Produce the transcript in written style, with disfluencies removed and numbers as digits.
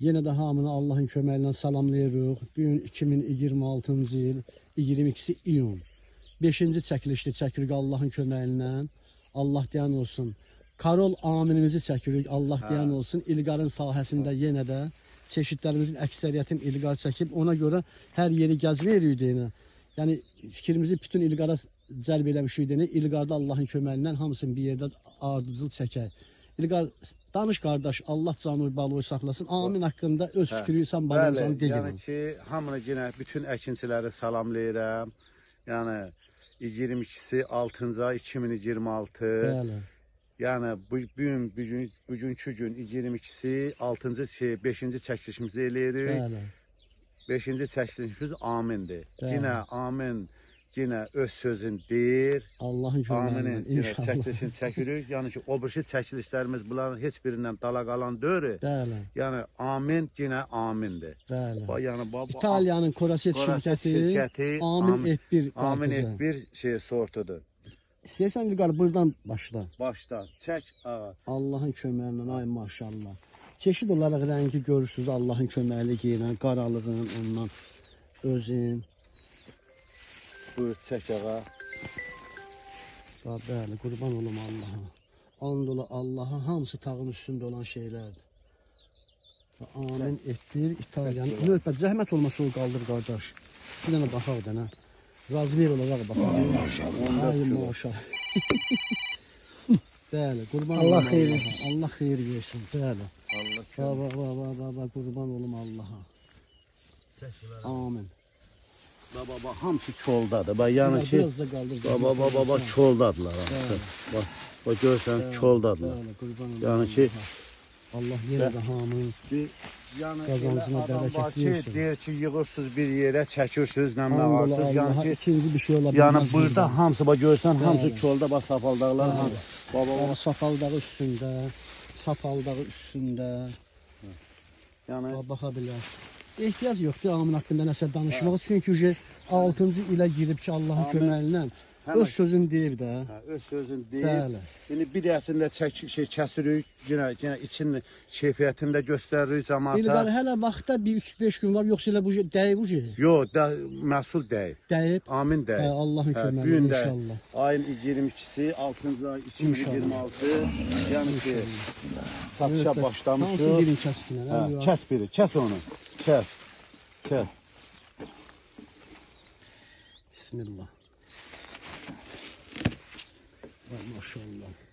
Yenə də hamını Allahın köməyi ilə salamlayırıq. Bugün 2026-cı il 22 iyun. 5-ci çəkilişdə çəkirik Allahın köməyi ilə. Allah deyən olsun. Karol aminimizi çəkirik. Allah deyən olsun. İlqarın sahəsində yenə də çeşidlərimizin əksəriyyətin İlqar çəkib. Ona görə hər yeri gəzməyirik deyinə. Yəni fikrimizi bütün İlqara cəlb eləmişik deyinə. İlqarda Allahın köməyi ilə hamısını bir yerdə ardıcıl çəkək. İlqar, danış qardaş, Allah canı balığı saxlasın. Amin haqqında öz fikri sən balığınızdan deyil. Yəni ki, hamını yenə bütün əkinçiləri salamlayıram. Yəni 22-si 6-cı ay 2026. Bəli. Yəni bugünkü gün 22-si 6-cı 5-ci çəkilişimizi eləyirik. Bəli. 5-ci çəkilişimiz amindir. Yenə amin, yenə öz sözün deyir. Allahın köməyi ilə inşallah. Çəkilişini çəkirik. Yəni ki, o birisi çəkilişlərimiz bunların heç birindən dala qalan deyil. Bəli. Yəni amin, yenə amindir. Bəli. Yəni İtaliyanın Koraset şirkəti Amin F1 Amin F1 sortudur. İstəyirsən İlqar buradan başla. Başda çək ağa. Allahın köməyi ilə ay maşallah. Çeşid olaraq rəngi görürsünüz Allahın köməyi ilə, qaralığın, ondan özün. Buyur çək ağa. Bəli, qurban olum Allaha. And ola Allaha, hamısı tağın üstündə olan şeylərdir. Amin F1 İtaliyanın. Növbət, zəhmət olmasa o qaldır qardaş. Bir dənə baxaq da nə. Razver olacaq baxaq. Maşallah. Ay maşallah. Bəli, qurban Allah olum xeyir Allaha. Allah xeyir versin. Bəli. Allah Qurban olum Allaha. Amin. Baba hamısı koldadır. Bax yəni ki, Biraz da qaldır. baba koldadılar. Bax görsən koldadılar. Bəli, qurban olum. Yəni ki, Allah yenə də hamının qazancına bərəkət versin. Deyir ki, yığırsınız bir yerə, çəkirsiniz, nə Allaha, ağarsınız. Yəni ki, ikinci bir şey ola bilməz. yəni burada hamısı bax görsən, hamısı kolda bax safaldaqlar. Baba safaldağı üstündə, safaldağı üstündə. Yəni Baxa bilər. Ehtiyac yoxdur amin haqqında nəsə danışmağa. Çünki 6-cı ilə girib ki, Allahın köməyi ilə öz sözünü deyib də. öz sözün deyir. Bəli. İndi bir dəsində kəsirik, yenə için keyfiyyətini də göstəririk cəmaata. İlqar hələ vaxtda bir 3-5 gün var, yoxsa elə bu dəyib bu şey? Yox, məhsul dəyib. Dəyib. Amin dəyib. Allahın köməyi ilə inşallah. Ayın 22-si, 6-cı ay 2026. Yəni ki, satışa başlamışıq. Hansı birini kəskinə? Kəs biri, kəs onu. Kəs. Kəs. Bismillah. Maşallah.